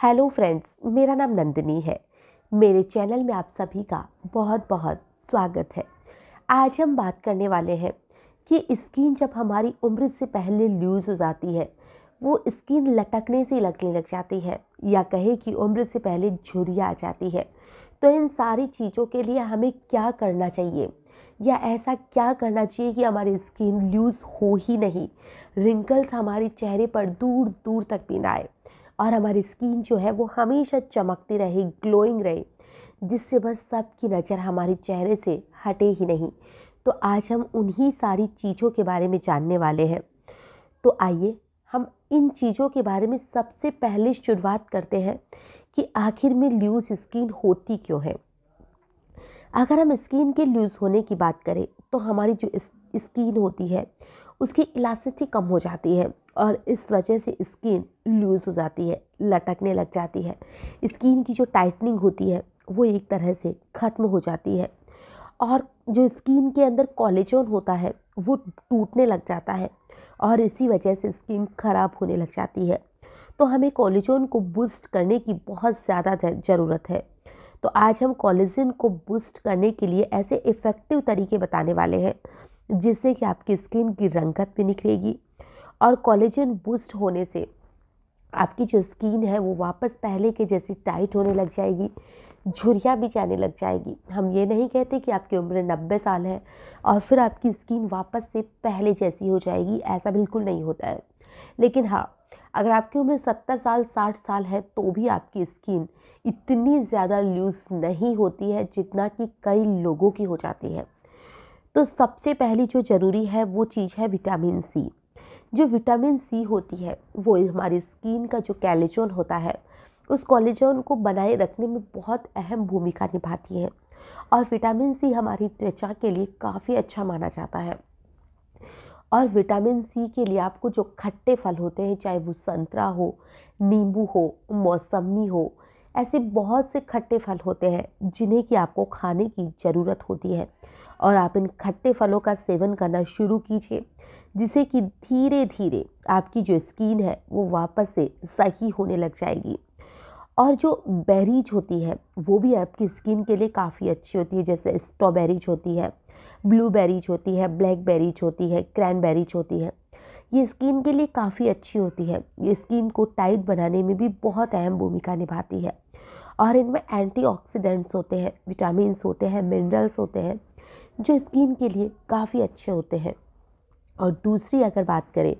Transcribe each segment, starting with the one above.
Hello friends, मेरा नाम नंदिनी है। मेरे चैनल में आप सभी का बहुत बहुत स्वागत है। आज हम बात करने वाले हैं कि स्किन जब हमारी उम्र से पहले लूज़ हो जाती है, वो स्किन लटकने से लगने लग जाती है या कहे कि उम्र से पहले झुर्रियाँ आ जाती है, तो इन सारी चीज़ों के लिए हमें क्या करना चाहिए या ऐसा क्या करना चाहिए कि हमारी स्किन लूज़ हो ही नहीं, रिंकल्स हमारे चेहरे पर दूर दूर तक भी ना आए और हमारी स्किन जो है वो हमेशा चमकती रहे, ग्लोइंग रहे, जिससे बस सबकी नज़र हमारे चेहरे से हटे ही नहीं। तो आज हम उन्हीं सारी चीज़ों के बारे में जानने वाले हैं। तो आइए हम इन चीज़ों के बारे में सबसे पहले शुरुआत करते हैं कि आखिर में लूज़ स्किन होती क्यों है। अगर हम स्किन के लूज़ होने की बात करें तो हमारी जो स्किन होती है उसकी इलास्टिसिटी कम हो जाती है और इस वजह से स्किन लूज़ हो जाती है, लटकने लग जाती है। स्किन की जो टाइटनिंग होती है वो एक तरह से ख़त्म हो जाती है और जो स्किन के अंदर कोलेजन होता है वो टूटने लग जाता है और इसी वजह से स्किन ख़राब होने लग जाती है। तो हमें कोलेजन को बूस्ट करने की बहुत ज़्यादा ज़रूरत है। तो आज हम कोलेजन को बूस्ट करने के लिए ऐसे इफ़ेक्टिव तरीके बताने वाले हैं जिससे कि आपकी स्किन की रंगत भी निखरेगी और कोलेजन बूस्ट होने से आपकी जो स्किन है वो वापस पहले के जैसी टाइट होने लग जाएगी, झुर्रियाँ भी जाने लग जाएगी। हम ये नहीं कहते कि आपकी उम्र 90 साल है और फिर आपकी स्किन वापस से पहले जैसी हो जाएगी, ऐसा बिल्कुल नहीं होता है। लेकिन हाँ, अगर आपकी उम्र 70 साल 60 साल है तो भी आपकी स्किन इतनी ज़्यादा लूज़ नहीं होती है जितना कि कई लोगों की हो जाती है। तो सबसे पहली जो ज़रूरी है वो चीज़ है विटामिन सी। जो विटामिन सी होती है वो हमारी स्किन का जो कोलेजन होता है उस कोलेजन को बनाए रखने में बहुत अहम भूमिका निभाती है और विटामिन सी हमारी त्वचा के लिए काफ़ी अच्छा माना जाता है। और विटामिन सी के लिए आपको जो खट्टे फल होते हैं, चाहे वो संतरा हो, नींबू हो, मौसमी हो, ऐसे बहुत से खट्टे फल होते हैं जिन्हें कि आपको खाने की ज़रूरत होती है और आप इन खट्टे फलों का सेवन करना शुरू कीजिए जिससे कि धीरे धीरे आपकी जो स्किन है वो वापस से सही होने लग जाएगी। और जो बेरीज होती है वो भी आपकी स्किन के लिए काफ़ी अच्छी होती है, जैसे स्ट्रॉबेरीज होती है, ब्लूबेरीज होती है, ब्लैकबेरीज होती है, क्रैनबेरीज होती है। ये स्किन के लिए काफ़ी अच्छी होती है, ये स्किन को टाइट बनाने में भी बहुत अहम भूमिका निभाती है और इनमें एंटीऑक्सीडेंट्स होते हैं, विटामिन्स होते हैं, मिनरल्स होते हैं जो स्किन के लिए काफ़ी अच्छे होते हैं। और दूसरी अगर बात करें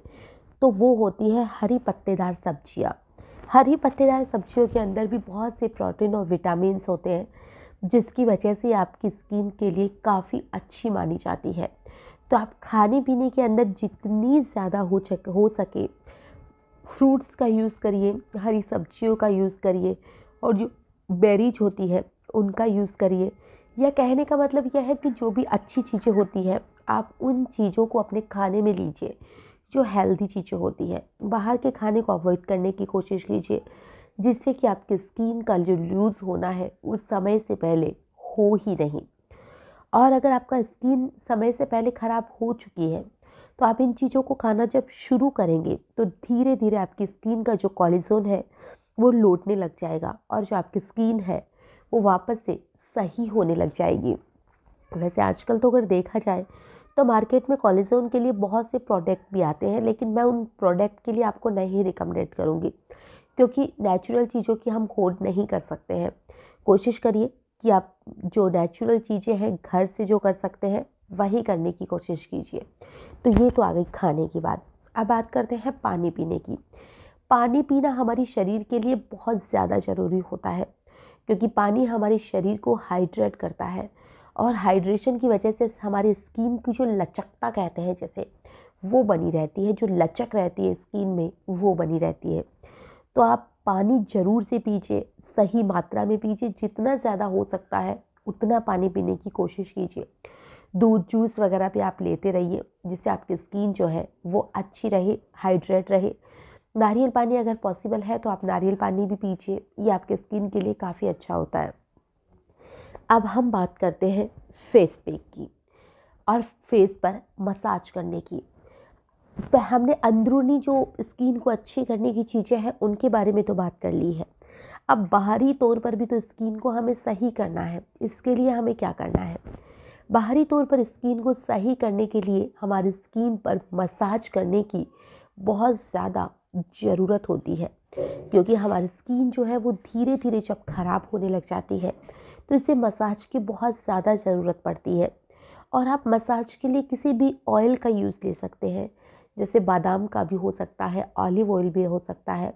तो वो होती है हरी पत्तेदार सब्जियाँ। हरी पत्तेदार सब्जियों के अंदर भी बहुत से प्रोटीन और विटामिन्स होते हैं जिसकी वजह से आपकी स्किन के लिए काफ़ी अच्छी मानी जाती है। तो आप खाने पीने के अंदर जितनी ज़्यादा हो सके फ्रूट्स का यूज़ करिए, हरी सब्जियों का यूज़ करिए और जो बेरीज होती है उनका यूज़ करिए। या कहने का मतलब यह है कि जो भी अच्छी चीज़ें होती हैं आप उन चीज़ों को अपने खाने में लीजिए, जो हेल्दी चीज़ें होती हैं। बाहर के खाने को अवॉइड करने की कोशिश कीजिए जिससे कि आपकी स्किन का जो लूज़ होना है उस समय से पहले हो ही नहीं। और अगर आपका स्किन समय से पहले ख़राब हो चुकी है तो आप इन चीज़ों को खाना जब शुरू करेंगे तो धीरे धीरे आपकी स्किन का जो कोलेजन है वो लौटने लग जाएगा और जो आपकी स्किन है वो वापस से सही होने लग जाएगी। वैसे आजकल तो अगर देखा जाए तो मार्केट में कोलेजन के लिए बहुत से प्रोडक्ट भी आते हैं, लेकिन मैं उन प्रोडक्ट के लिए आपको नहीं रिकमेंडेड करूँगी क्योंकि नेचुरल चीज़ों की हम होड़ नहीं कर सकते हैं। कोशिश करिए कि आप जो नेचुरल चीज़ें हैं घर से जो कर सकते हैं वही करने की कोशिश कीजिए। तो ये तो आ गई खाने की बात। अब बात करते हैं पानी पीने की। पानी पीना हमारे शरीर के लिए बहुत ज़्यादा ज़रूरी होता है क्योंकि पानी हमारे शरीर को हाइड्रेट करता है और हाइड्रेशन की वजह से हमारी स्किन की जो लचकता कहते हैं जैसे वो बनी रहती है, जो लचक रहती है स्किन में वो बनी रहती है। तो आप पानी ज़रूर से पीजिए, सही मात्रा में पीजिए, जितना ज़्यादा हो सकता है उतना पानी पीने की कोशिश कीजिए। दूध, जूस वगैरह भी आप लेते रहिए जिससे आपकी स्किन जो है वो अच्छी रहे, हाइड्रेट रहे। नारियल पानी अगर पॉसिबल है तो आप नारियल पानी भी पीजिए, ये आपके स्किन के लिए काफ़ी अच्छा होता है। अब हम बात करते हैं फेस पैक की और फेस पर मसाज करने की। हमने अंदरूनी जो स्किन को अच्छी करने की चीज़ें हैं उनके बारे में तो बात कर ली है। अब बाहरी तौर पर भी तो स्किन को हमें सही करना है। इसके लिए हमें क्या करना है? बाहरी तौर पर स्किन को सही करने के लिए हमारी स्किन पर मसाज करने की बहुत ज़्यादा ज़रूरत होती है, क्योंकि हमारी स्किन जो है वो धीरे धीरे जब ख़राब होने लग जाती है तो इसे मसाज की बहुत ज़्यादा ज़रूरत पड़ती है। और आप मसाज के लिए किसी भी ऑयल का यूज़ ले सकते हैं, जैसे बादाम का भी हो सकता है, ऑलिव ऑयल भी हो सकता है,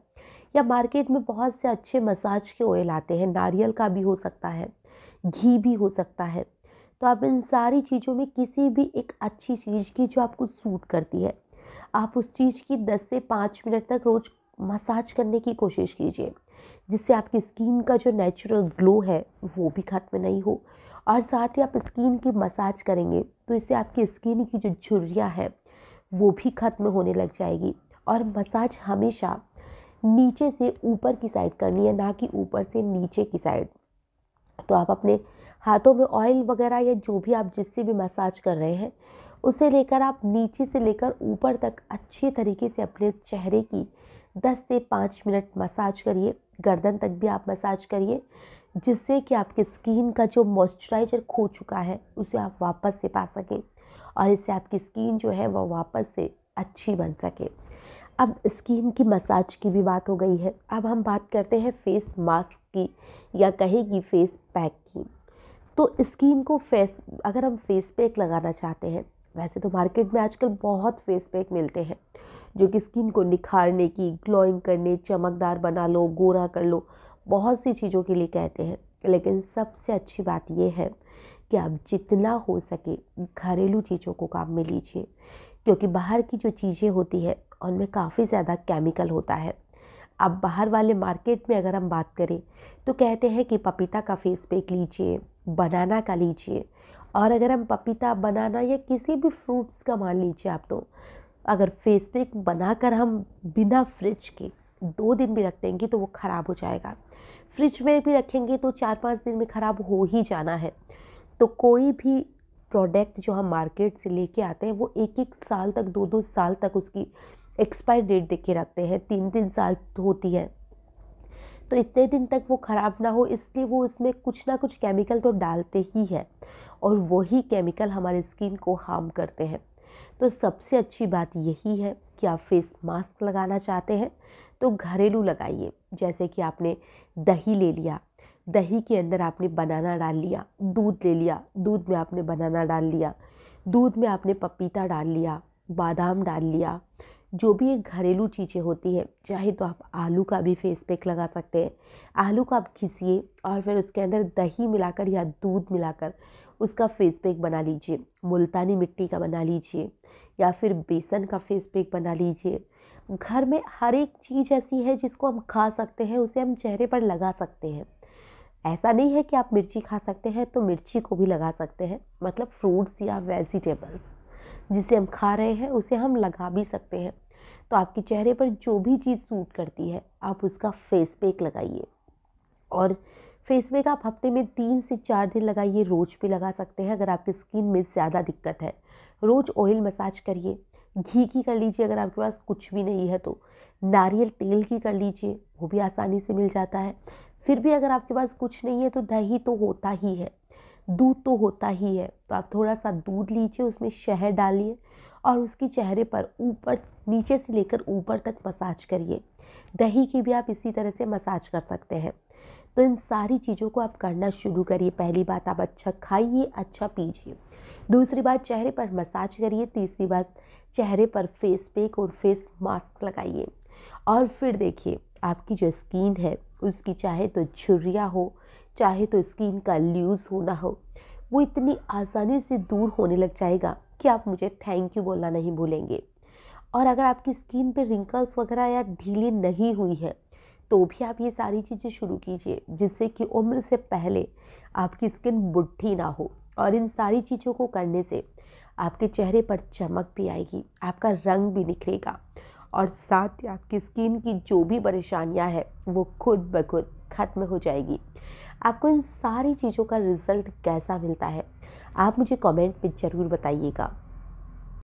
या मार्केट में बहुत से अच्छे मसाज के ऑयल आते हैं, नारियल का भी हो सकता है, घी भी हो सकता है। तो आप इन सारी चीज़ों में किसी भी एक अच्छी चीज़ की जो आपको सूट करती है, आप उस चीज़ की 10 से 5 मिनट तक रोज़ मसाज करने की कोशिश कीजिए, जिससे आपकी स्किन का जो नेचुरल ग्लो है वो भी खत्म नहीं हो। और साथ ही आप स्किन की मसाज करेंगे तो इससे आपकी स्किन की जो झुर्रियाँ है वो भी खत्म होने लग जाएगी। और मसाज हमेशा नीचे से ऊपर की साइड करनी है, ना कि ऊपर से नीचे की साइड। तो आप अपने हाथों में ऑयल वगैरह या जो भी आप जिससे भी मसाज कर रहे हैं उसे लेकर आप नीचे से लेकर ऊपर तक अच्छे तरीके से अपने चेहरे की 10 से 5 मिनट मसाज करिए। गर्दन तक भी आप मसाज करिए, जिससे कि आपकी स्किन का जो मॉइस्चराइज़र खो चुका है उसे आप वापस से पा सकें, और इससे आपकी स्किन जो है वो वापस से अच्छी बन सके। अब स्किन की मसाज की भी बात हो गई है, अब हम बात करते हैं फेस मास्क की, या कहें कि फेस पैक की। तो स्किन को अगर हम फेस पैक लगाना चाहते हैं, वैसे तो मार्केट में आजकल बहुत फेस पैक मिलते हैं जो कि स्किन को निखारने की, ग्लोइंग करने, चमकदार बना लो, गोरा कर लो, बहुत सी चीज़ों के लिए कहते हैं। लेकिन सबसे अच्छी बात यह है कि आप जितना हो सके घरेलू चीज़ों को काम में लीजिए, क्योंकि बाहर की जो चीज़ें होती है उनमें काफ़ी ज़्यादा केमिकल होता है। अब बाहर वाले मार्केट में अगर हम बात करें तो कहते हैं कि पपीता का फेस पैक लीजिए, बनाना का लीजिए। और अगर हम पपीता, बनाना या किसी भी फ्रूट्स का मान लीजिए आप, तो अगर फेस पैक बनाकर हम बिना फ्रिज के 2 दिन भी रख देंगे तो वो ख़राब हो जाएगा। फ्रिज में भी रखेंगे तो 4-5 दिन में ख़राब हो ही जाना है। तो कोई भी प्रोडक्ट जो हम मार्केट से लेके आते हैं वो 1-1 साल तक, 2-2 साल तक उसकी एक्सपायर डेट देके रखते हैं, 3-3 साल होती है। तो इतने दिन तक वो ख़राब ना हो इसलिए वो उसमें कुछ ना कुछ केमिकल तो डालते ही है, और वही केमिकल हमारी स्किन को हार्म करते हैं। तो सबसे अच्छी बात यही है कि आप फेस मास्क लगाना चाहते हैं तो घरेलू लगाइए। जैसे कि आपने दही ले लिया, दही के अंदर आपने बनाना डाल लिया, दूध ले लिया, दूध में आपने बनाना डाल लिया, दूध में आपने पपीता डाल लिया, बादाम डाल लिया। जो भी एक घरेलू चीज़ें होती हैं, चाहे तो आप आलू का भी फेस पैक लगा सकते हैं। आलू को आप घिसिए और फिर उसके अंदर दही मिलाकर या दूध मिलाकर उसका फेस पैक बना लीजिए। मुल्तानी मिट्टी का बना लीजिए, या फिर बेसन का फेस पैक बना लीजिए। घर में हर एक चीज़ ऐसी है जिसको हम खा सकते हैं, उसे हम चेहरे पर लगा सकते हैं। ऐसा नहीं है कि आप मिर्ची खा सकते हैं तो मिर्ची को भी लगा सकते हैं, मतलब फ्रूट्स या वेजिटेबल्स जिसे हम खा रहे हैं उसे हम लगा भी सकते हैं। तो आपके चेहरे पर जो भी चीज़ सूट करती है आप उसका फेस पैक लगाइए। और फेस पैक आप हफ्ते में 3 से 4 दिन लगाइए, रोज़ भी लगा सकते हैं अगर आपकी स्किन में ज़्यादा दिक्कत है। रोज़ ऑयल मसाज करिए, घी की कर लीजिए, अगर आपके पास कुछ भी नहीं है तो नारियल तेल की कर लीजिए, वो भी आसानी से मिल जाता है। फिर भी अगर आपके पास कुछ नहीं है तो दही तो होता ही है, दूध तो होता ही है, तो आप थोड़ा सा दूध लीजिए, उसमें शहद डालिए और उसकी चेहरे पर ऊपर नीचे से लेकर ऊपर तक मसाज करिए। दही की भी आप इसी तरह से मसाज कर सकते हैं। तो इन सारी चीज़ों को आप करना शुरू करिए। पहली बात, आप अच्छा खाइए, अच्छा पीजिए। दूसरी बात, चेहरे पर मसाज करिए। तीसरी बात, चेहरे पर फेस पैक और फेस मास्क लगाइए। और फिर देखिए आपकी जो स्किन है उसकी चाहे तो झुर्रियाँ हो, चाहे तो स्किन का लूज़ होना हो, वो इतनी आसानी से दूर होने लग जाएगा कि आप मुझे थैंक यू बोलना नहीं भूलेंगे। और अगर आपकी स्किन पे रिंकल्स वगैरह या ढीली नहीं हुई है तो भी आप ये सारी चीज़ें शुरू कीजिए, जिससे कि उम्र से पहले आपकी स्किन बुढ़ी ना हो। और इन सारी चीज़ों को करने से आपके चेहरे पर चमक भी आएगी, आपका रंग भी निखरेगा, और साथ ही आपकी स्किन की जो भी परेशानियां हैं वो खुद ब खुद खत्म हो जाएगी। आपको इन सारी चीज़ों का रिज़ल्ट कैसा मिलता है आप मुझे कमेंट में ज़रूर बताइएगा।